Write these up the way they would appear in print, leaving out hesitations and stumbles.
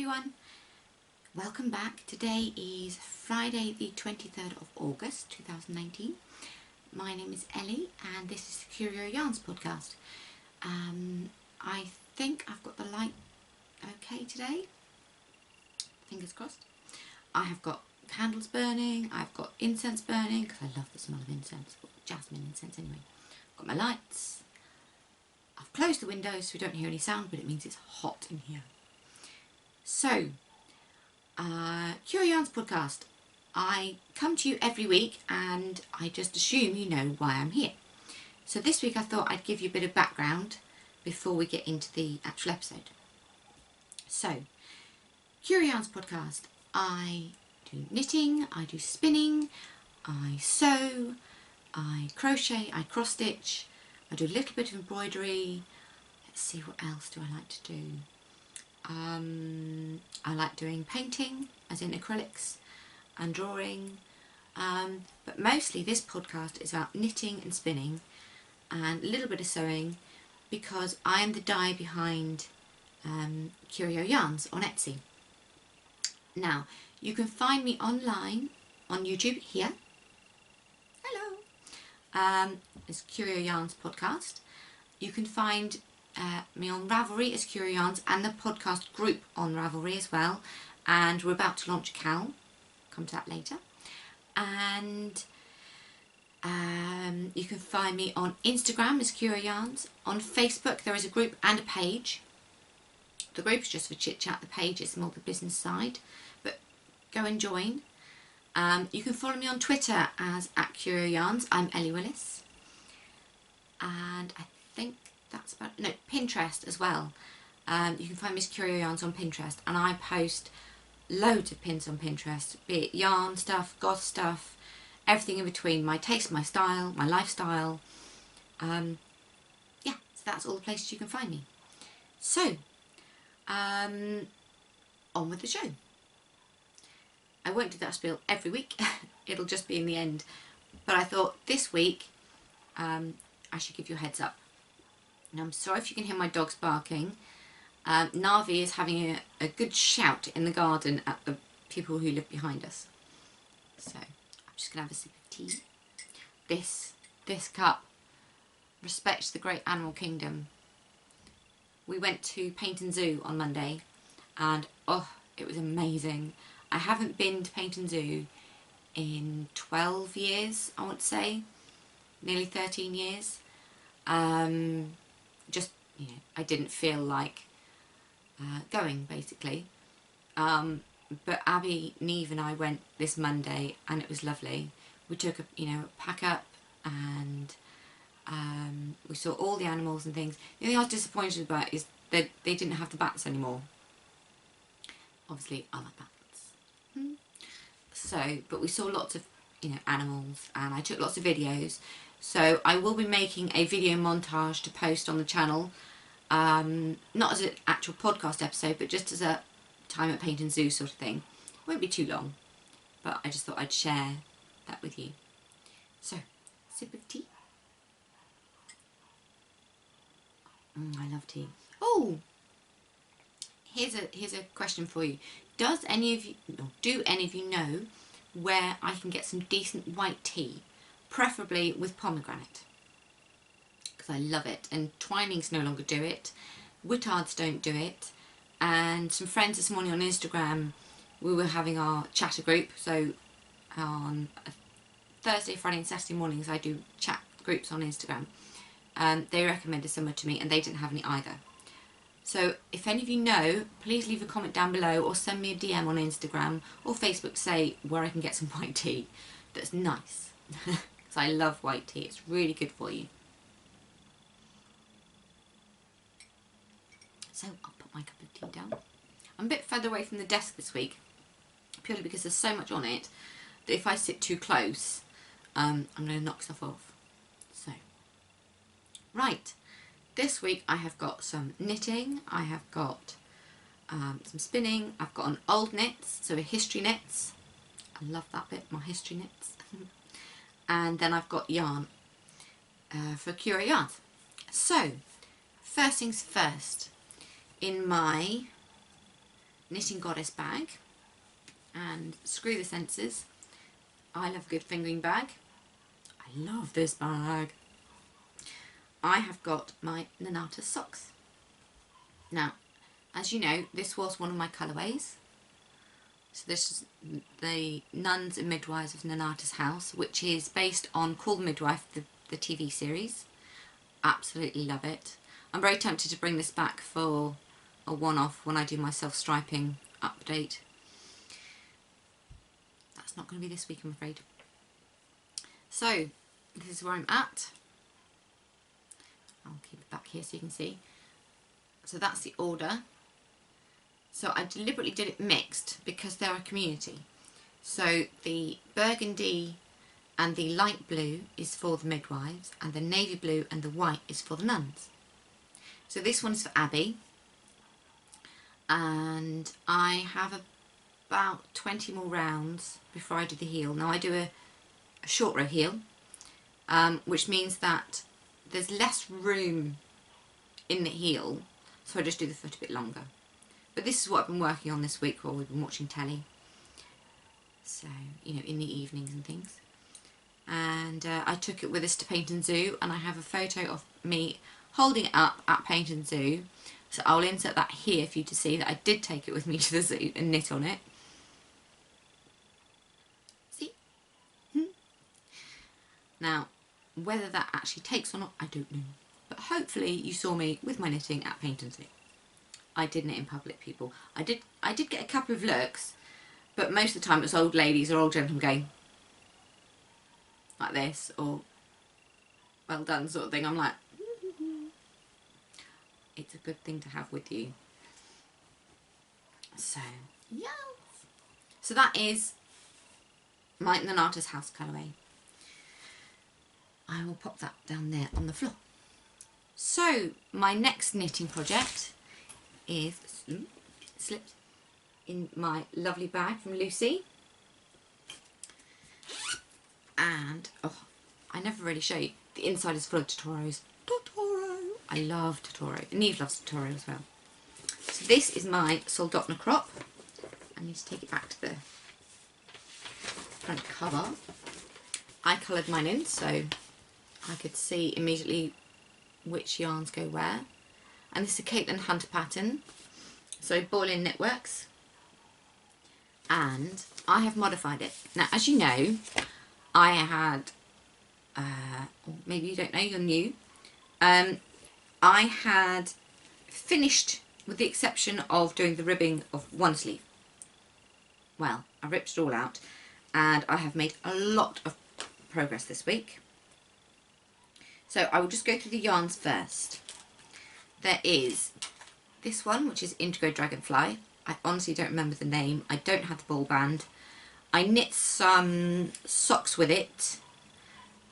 everyone, welcome back. Today is Friday the 23rd of August 2019. My name is Ellie and this is the Curio Yarns podcast. I think I've got the light okay today, fingers crossed. I have got candles burning, I've got incense burning because I love the smell of incense, jasmine incense anyway. I've got my lights. I've closed the windows so we don't hear any sound, but it means it's hot in here. So, Curio Yarns podcast. I come to you every week and I just assume you know why I'm here. So this week I thought I'd give you a bit of background before we get into the actual episode. So, Curio Yarns podcast. I do knitting, I do spinning, I sew, I crochet, I cross stitch, I do a little bit of embroidery. Let's see, what else do I like to do? I like doing painting, as in acrylics, and drawing, but mostly this podcast is about knitting and spinning and a little bit of sewing because I am the dye behind Curio Yarns on Etsy. Now, you can find me online on YouTube here. Hello. It's Curio Yarns podcast. You can find me on Ravelry as Curio Yarns and the podcast group on Ravelry as well. And we're about to launch a cowl. Come to that later. And you can find me on Instagram as Curio Yarns. On Facebook there is a group and a page. The group is just for chit chat. The page is more the business side. But go and join. You can follow me on Twitter as @CurioYarns. I'm Elly Willis. And I think that's about... No, Pinterest as well. You can find me as Curio Yarns on Pinterest. And I post loads of pins on Pinterest. Be it yarn stuff, goth stuff, everything in between. My taste, my style, my lifestyle. Yeah, so that's all the places you can find me. So, on with the show. I won't do that spiel every week. It'll just be in the end. But I thought this week I should give you a heads up. Now, I'm sorry if you can hear my dogs barking. Navi is having a good shout in the garden at the people who live behind us. So I'm just going to have a sip of tea. This cup respects the great animal kingdom. We went to Paint and Zoo on Monday and oh, it was amazing. I haven't been to Paint and Zoo in 12 years, I want to say. Nearly 13 years. Just, you know, I didn't feel like going, basically. But Abby, Neve and I went this Monday and it was lovely. We took a pack up and we saw all the animals and things. The thing I was disappointed about is that they didn't have the bats anymore. Obviously, I like bats. So, but we saw lots of, animals and I took lots of videos. So I will be making a video montage to post on the channel. Not as an actual podcast episode, but just as a time at Paint and Zoo sort of thing. Won't be too long, but I just thought I'd share that with you. So, sip of tea. I love tea. Oh, here's a question for you. Do any of you know where I can get some decent white tea, preferably with pomegranate? Because I love it, and Twinings no longer do it, Whittards don't do it, and some friends this morning on Instagram, we were having our chatter group, so on Thursday, Friday and Saturday mornings I do chat groups on Instagram. They recommended somewhere to me and they didn't have any either. So if any of you know, please leave a comment down below or send me a DM on Instagram or Facebook, say where I can get some white tea that's nice. Because I love white tea, it's really good for you. So I'll put my cup of tea down. I'm a bit further away from the desk this week, purely because there's so much on it that if I sit too close, I'm going to knock stuff off. So, right. This week I have got some knitting, I have got some spinning, I've got an old knits, so a history knits. I love that bit, my history knits. And then I've got yarn for Curio Yarns. So, first things first, in my Knitting Goddess bag, and screw the sensors. I love a good fingering bag. I love this bag. I have got my Nonnatus socks. Now, as you know, this was one of my colourways. So this is the Nuns and Midwives of Nonnatus House, which is based on Call the Midwife, the TV series. Absolutely love it. I'm very tempted to bring this back for a one-off when I do my self-striping update. That's not going to be this week, I'm afraid. So, this is where I'm at. I'll keep it back here so you can see. So that's the order. So I deliberately did it mixed because they're a community. So the burgundy and the light blue is for the midwives, and the navy blue and the white is for the nuns. So this one's for Abby, and I have about 20 more rounds before I do the heel. Now I do a short row heel, which means that there's less room in the heel, so I just do the foot a bit longer. But this is what I've been working on this week while we've been watching telly. So, you know, in the evenings and things. And I took it with us to Paint and Zoo, and I have a photo of me holding it up at Paint and Zoo. So I'll insert that here for you to see that I did take it with me to the zoo and knit on it. See? Now, whether that actually takes or not, I don't know. But hopefully you saw me with my knitting at Paint and Zoo. I did knit in public, people. I did get a couple of looks, but most of the time it was old ladies or old gentlemen going like this, or well done sort of thing. I'm like, it's a good thing to have with you. So, yeah. So that is my Nonnatus House colourway. I will pop that down there on the floor. So, my next knitting project is slipped in my lovely bag from Lucy. And, oh, I never really show you. The inside is full of Totoros. Totoro! I love Totoro. And Eve loves Totoro as well. So this is my Soldotna crop. I need to take it back to the front cover. I coloured mine in so I could see immediately which yarns go where. And this is a Caitlin Hunter pattern, so Boiling Knitworks, and I have modified it. Now, as you know, I had, or maybe you don't know, you're new, I had finished, with the exception of doing the ribbing of one sleeve. Well, I ripped it all out, and I have made a lot of progress this week. So I will just go through the yarns first. There is this one, which is Indigo Dragonfly. I honestly don't remember the name. I don't have the ball band. I knit some socks with it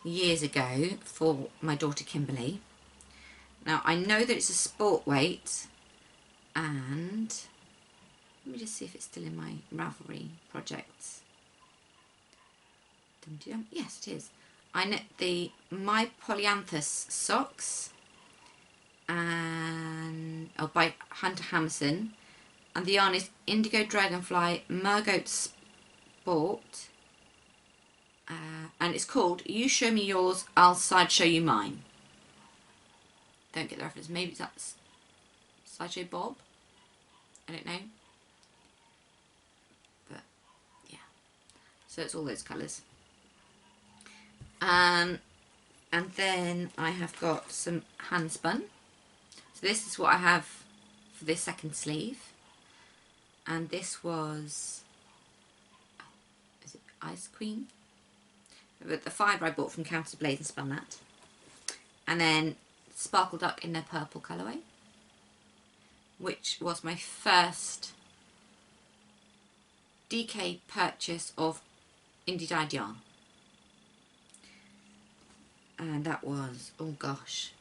years ago for my daughter Kimberly. Now I know that it's a sport weight, and let me just see if it's still in my Ravelry projects. Yes, it is. I knit the My Polyanthus socks, and by Hunter Hammerson, and the yarn is Indigo Dragonfly Mergoat Sport, and it's called You Show Me Yours, I'll Sideshow You Mine. Don't get the reference. Maybe that's Sideshow Bob, I don't know, but yeah, so it's all those colours. And then I have got some handspun. So this is what I have for this second sleeve, and this was, is it Ice Queen? But the fibre I bought from Counter Blaze and spun that. And then Sparkle Duck in their purple colourway, which was my first DK purchase of indie dyed yarn. And that was, oh gosh,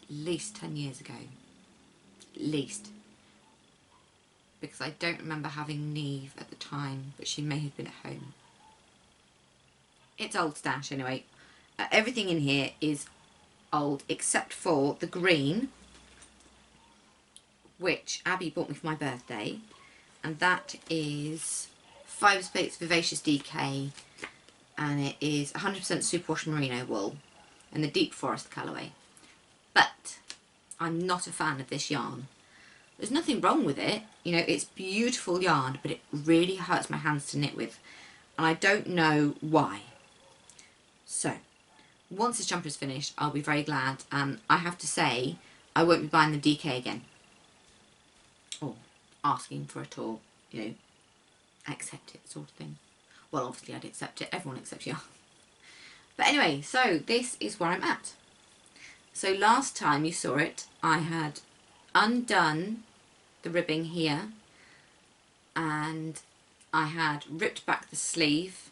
at least 10 years ago. At least. Because I don't remember having Neve at the time, but she may have been at home. It's old stash anyway. Everything in here is old except for the green, which Abby bought me for my birthday. and that is Fibre Space Vivacious DK, and it is 100% superwash merino wool in the Deep Forest colourway. But I'm not a fan of this yarn. There's nothing wrong with it, you know, it's beautiful yarn, but it really hurts my hands to knit with, and I don't know why. So, once this jumper is finished, I'll be very glad, and I have to say, I won't be buying the DK again. Or asking for it, or, you know, accept it sort of thing. Well, obviously I'd accept it, everyone accepts yarn. But anyway, so this is where I'm at. So last time you saw it, I had undone the ribbing here, and I had ripped back the sleeve.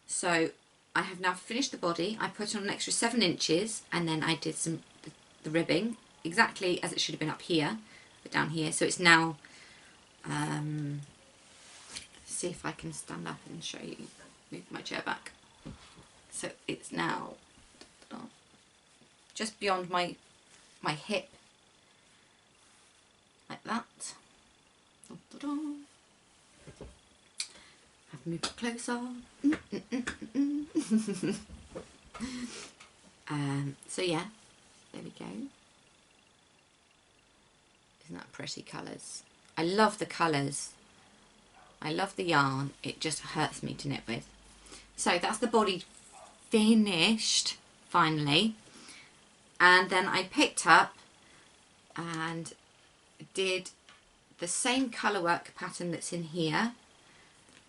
So I have now finished the body. I put on an extra 7 inches, and then I did the ribbing exactly as it should have been up here, but down here. So it's now, see if I can stand up and show you, move my chair back. So it's now just beyond my hip, like that. I've moved it closer. So yeah, there we go. Isn't that pretty colours? I love the colours. I love the yarn. It just hurts me to knit with. So that's the body finished, finally. And then I picked up and did the same colour work pattern that's in here.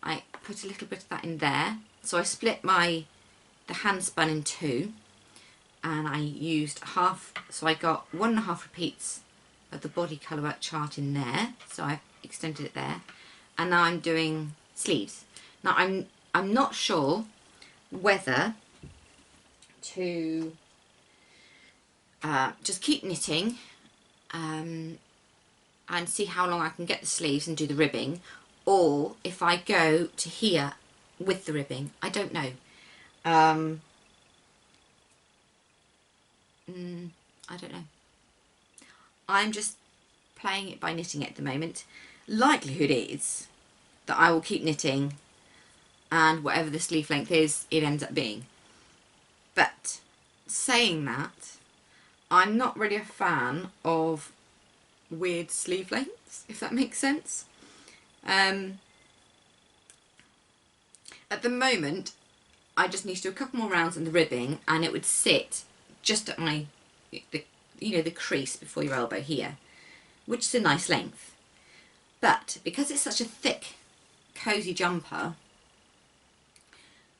I put a little bit of that in there. So I split the handspun in 2, and I used half, so I got 1.5 repeats of the body colour work chart in there. So I've extended it there. And now I'm doing sleeves. Now I'm not sure whether to just keep knitting and see how long I can get the sleeves and do the ribbing, or if I go to here with the ribbing. I don't know. I don't know. I'm just playing it by knitting it at the moment. Likelihood is that I will keep knitting, and whatever the sleeve length is, it ends up being. But saying that, I'm not really a fan of weird sleeve lengths, if that makes sense. At the moment, I just need to do a couple more rounds in the ribbing, and it would sit just at my, the crease before your elbow here, which is a nice length. But because it's such a thick, cosy jumper,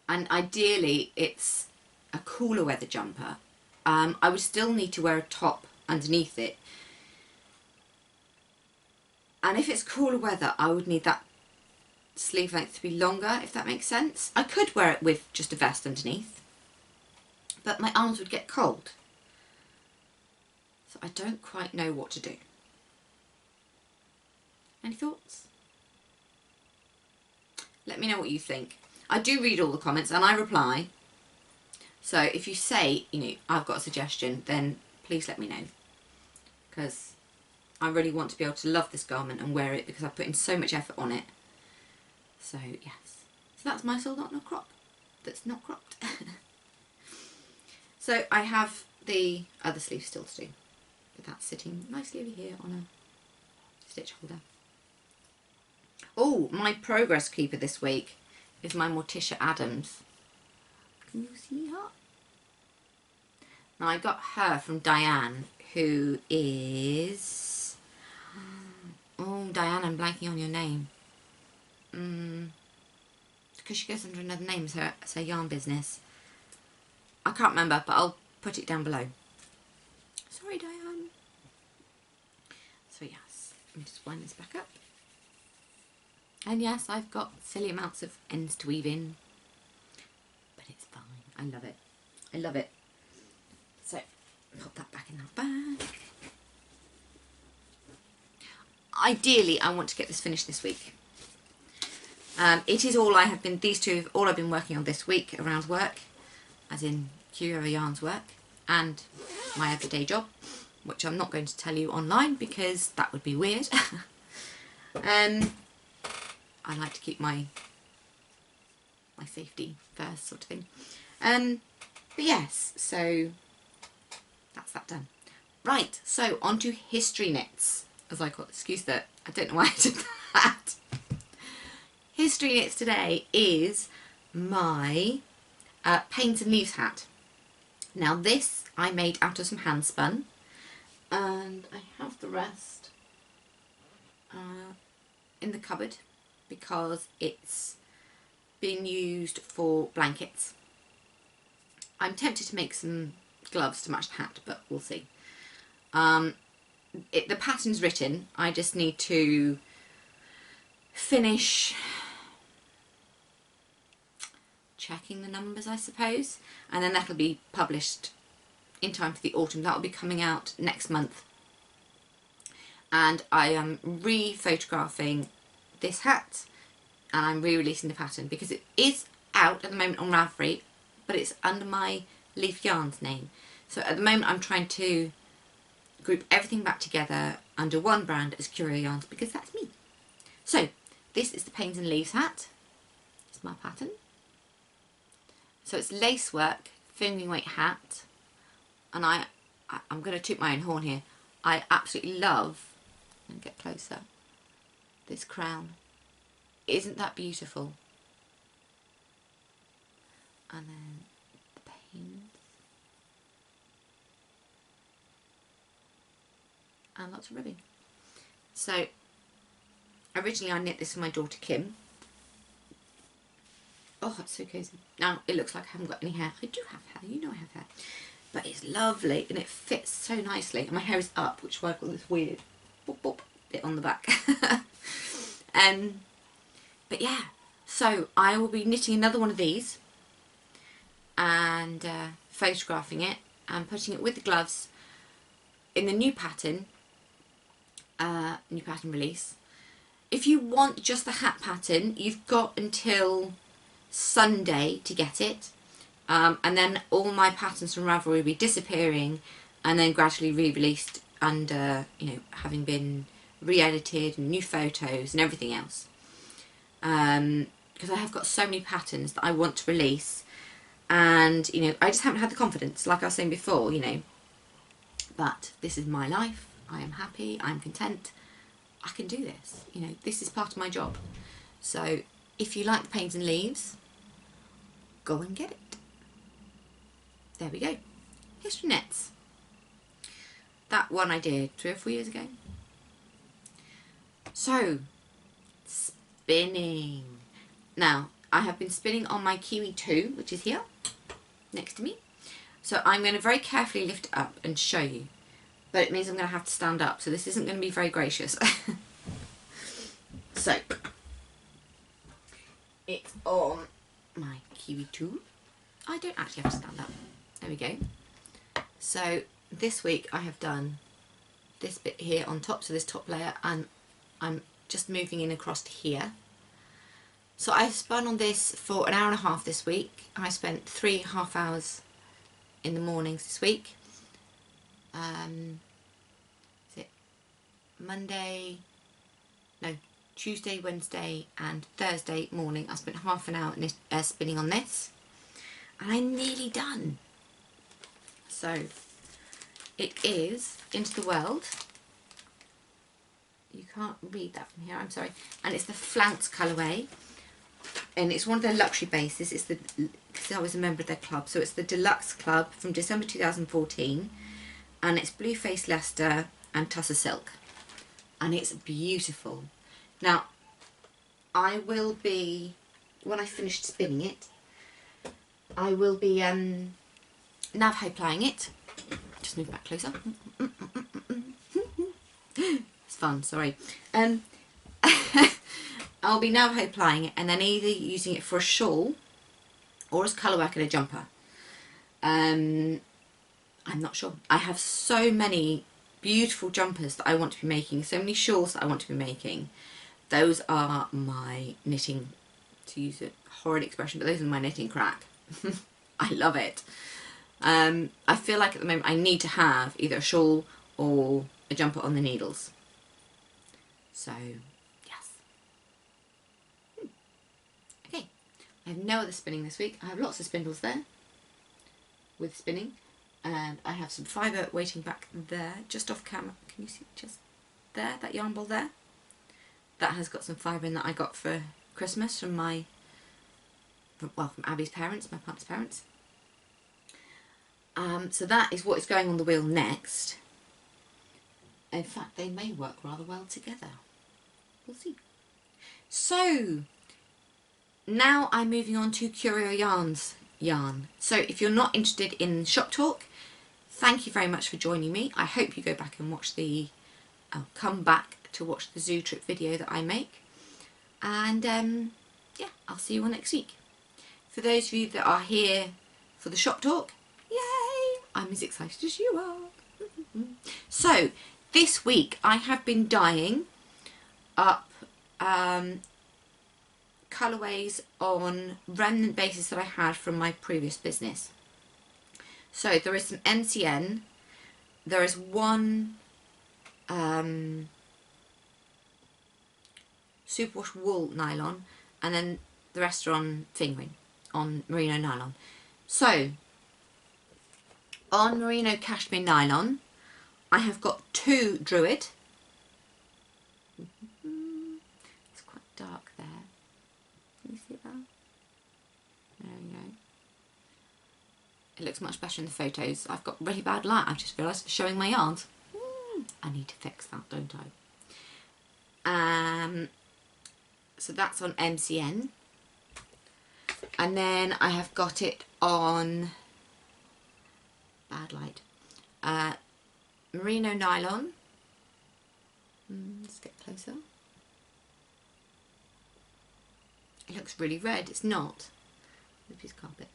and ideally it's a cooler weather jumper, I would still need to wear a top underneath it. And if it's cooler weather, I would need that sleeve length to be longer, if that makes sense. I could wear it with just a vest underneath, but my arms would get cold. So I don't quite know what to do. Any thoughts? Let me know what you think. I do read all the comments and I reply. So if you say, I've got a suggestion, then please let me know. Because I really want to be able to love this garment and wear it, because I put in so much effort on it. So yes. So that's my Soldotna crop that's not cropped. So I have the other sleeve still to do. But that's sitting nicely over here on a stitch holder. Oh, my progress keeper this week is my Morticia Adams. Can you see her? Now I got her from Diane, who is... Oh, Diane, I'm blanking on your name. Because she goes under another name, so it's her yarn business. I can't remember, but I'll put it down below. Sorry, Diane. So yes, let me just wind this back up. And yes, I've got silly amounts of ends to weave in, but it's fine. I love it. I love it. So, pop that back in that bag. Ideally, I want to get this finished this week. It is all I have been, these two, all I've been working on this week around work, as in Curio Yarn's work, and my everyday job, which I'm not going to tell you online because that would be weird. I like to keep my safety first, sort of thing. But yes, so that's that done. Right, so on to history knits, as I call it. Excuse that, I don't know why I did that. History knits today is my paints and leaves hat. Now this I made out of some handspun, and I have the rest in the cupboard because it's been used for blankets. I'm tempted to make some gloves to match the hat, but we'll see. The pattern's written, I just need to finish checking the numbers, I suppose, and then that'll be published in time for the autumn. That'll be coming out next month. And I am re-photographing this hat, and I'm re-releasing the pattern because it is out at the moment on Ravelry, but it's under my Leaf Yarns name. So at the moment I'm trying to group everything back together under one brand as Curio Yarns because that's me. So this is the Pains and Leaves hat. It's my pattern. So it's lacework, filming weight hat, and I'm going to toot my own horn here. I absolutely love, and get closer, this crown. Isn't that beautiful? And then the pains. And lots of ribbing. So originally I knit this for my daughter Kim. Oh, it's so cozy. Now it looks like I haven't got any hair. I do have hair, you know I have hair. But it's lovely and it fits so nicely. And my hair is up, which is why I've got this weird boop, boop bit on the back. But yeah, so I will be knitting another one of these and photographing it and putting it with the gloves in the new pattern release. If you want just the hat pattern, you've got until Sunday to get it, and then all my patterns from Ravelry will be disappearing and then gradually re-released under, you know, having been re-edited and new photos and everything else, because I have got so many patterns that I want to release, and you know, I just haven't had the confidence, like I was saying before, you know. But this is my life. I am happy, I'm content, I can do this, you know, this is part of my job. So if you like the Pains and Leaves, go and get it. There we go. History knits. That one I did 3 or 4 years ago. So, spinning. Now, I have been spinning on my Kiwi 2, which is here, next to me. So I'm going to very carefully lift it up and show you. But it means I'm going to have to stand up, so this isn't going to be very gracious. So, it's on my Kiwi 2. I don't actually have to stand up. There we go. So, this week I have done this bit here on top, so this top layer, and I'm just moving in across to here. So I've spun on this for 1.5 hours this week. I spent 3.5 hours in the mornings this week. Is it Tuesday, Wednesday and Thursday morning I spent half an hour spinning on this, and I'm nearly done. So it is Into the Whirled. You can't read that from here, I'm sorry. And it's the Flounce colourway, and it's one of their luxury bases. It's the, because I was a member of their club, so it's the Deluxe Club from December 2014, and it's Blue Face Leicester and Tussah silk, and it's beautiful. Now I will be, when I finished spinning it, I will be Navajo plying it. Just move back closer. It's fun, sorry. I'll be Navajo plying it and then either using it for a shawl or as colourwork in a jumper. I'm not sure. I have so many beautiful jumpers that I want to be making, so many shawls that I want to be making. Those are my knitting, to use a horrid expression, but those are my knitting crack. I love it. I feel like at the moment I need to have either a shawl or a jumper on the needles. So, yeah. I have no other spinning this week. I have lots of spindles there with spinning, and I have some fibre waiting back there, just off camera. Can you see just there, that yarn ball there? That has got some fibre in that I got for Christmas from from Abby's parents, my partner's parents. So that is what is going on the wheel next. In fact, they may work rather well together. We'll see. So, now I'm moving on to Curio Yarns yarn. So if you're not interested in shop talk, thank you very much for joining me. I hope you go back and watch come back to watch the zoo trip video that I make. And yeah, I'll see you all next week. For those of you that are here for the shop talk, yay! I'm as excited as you are. So, this week I have been dyeing up colourways on remnant bases that I had from my previous business. So there is some MCN, there is one superwash wool nylon, and then the rest are on fingering, on merino nylon. So on merino cashmere nylon I have got 2 Druid. It's quite dark there. Can you see that? There we go. It looks much better in the photos. I've got really bad light. I've just realised for showing my yarns. I need to fix that, don't I? So that's on MCN. And then I have got it on bad light. Merino nylon. Let's get closer. It looks really red. It's not. The piece of carpet.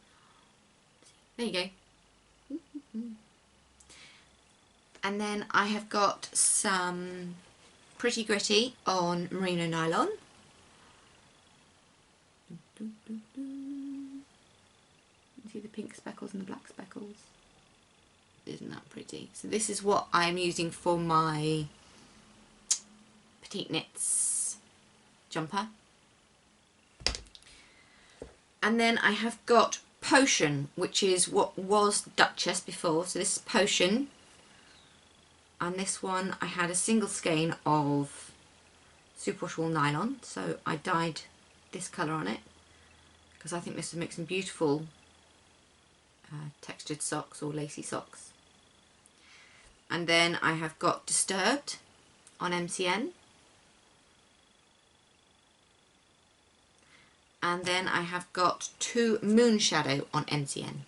There you go. And then I have got some Pretty Gritty on merino nylon. See the pink speckles and the black speckles? Isn't that pretty? So this is what I'm using for my Petite Knits jumper. And then I have got Potion, which is what was Duchess before. So this is Potion. And this one I had a single skein of superwash wool nylon. So I dyed this colour on it because I think this would make some beautiful textured socks or lacy socks. And then I have got Disturbed on MCN. And then I have got 2 Moonshadow on MCN.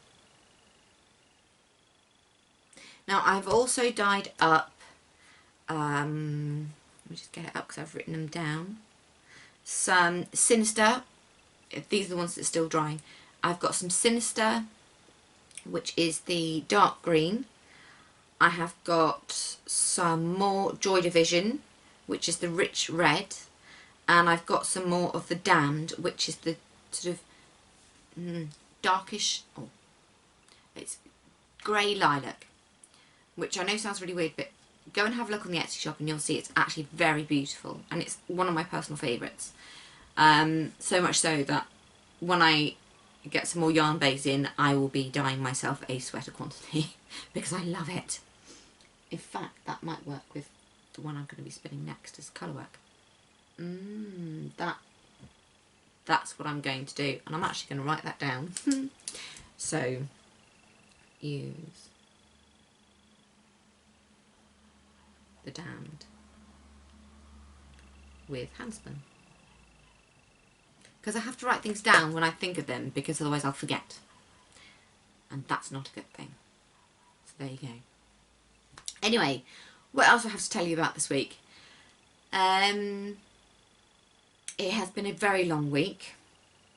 Now I've also dyed up, let me just get it up because I've written them down, some Sinister. These are the ones that are still drying. I've got some Sinister, which is the dark green. I have got some more Joy Division, which is the rich red. And I've got some more of the Damned, which is the sort of darkish, it's grey lilac, which I know sounds really weird, but go and have a look on the Etsy shop and you'll see it's actually very beautiful, and it's one of my personal favourites. So much so that when I get some more yarn bays in, I will be dyeing myself a sweater quantity because I love it. In fact, that might work with the one I'm going to be spinning next as colour work. That's what I'm going to do, and I'm actually going to write that down. So use the Damned with handspun, because I have to write things down when I think of them, because otherwise I'll forget, and that's not a good thing. So there you go. Anyway, what else I have to tell you about this week? It has been a very long week,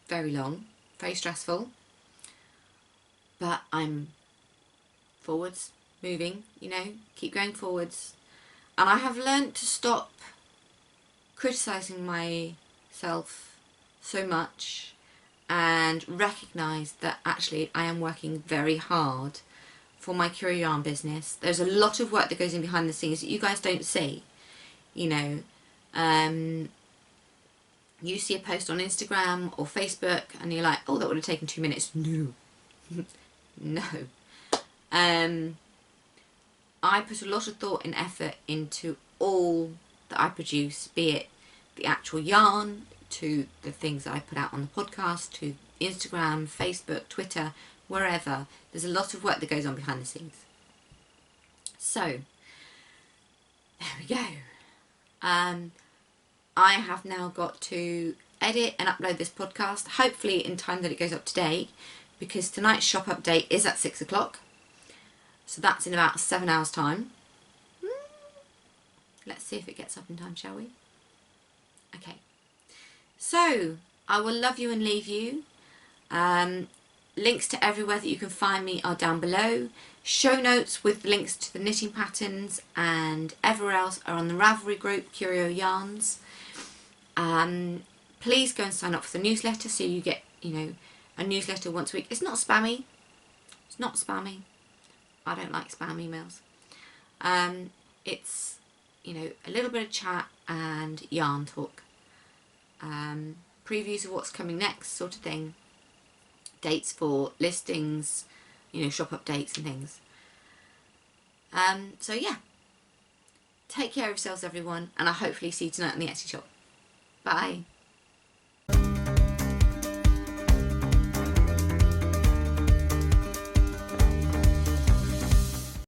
very long, very stressful, but I'm forwards, moving, you know, keep going forwards. And I have learnt to stop criticising myself so much and recognise that actually I am working very hard for my Curio Yarn business. There's a lot of work that goes in behind the scenes that you guys don't see, you know. you see a post on Instagram or Facebook and you're like, oh, that would have taken 2 minutes. No. No. I put a lot of thought and effort into all that I produce, be it the actual yarn, to the things that I put out on the podcast, to Instagram, Facebook, Twitter, wherever. There's a lot of work that goes on behind the scenes. So, there we go. I have now got to edit and upload this podcast, hopefully in time that it goes up today, because tonight's shop update is at 6 o'clock. So that's in about 7 hours time. Let's see if it gets up in time, shall we? Okay. So, I will love you and leave you. Links to everywhere that you can find me are down below. Show notes with links to the knitting patterns and everywhere else are on the Ravelry group, Curio Yarns. Please go and sign up for the newsletter so you get, a newsletter once a week. It's not spammy. It's not spammy. I don't like spam emails. It's, a little bit of chat and yarn talk. Previews of what's coming next, sort of thing. Dates for listings, shop updates and things. So yeah. Take care of yourselves, everyone, and I'll hopefully see you tonight in the Etsy shop. Bye.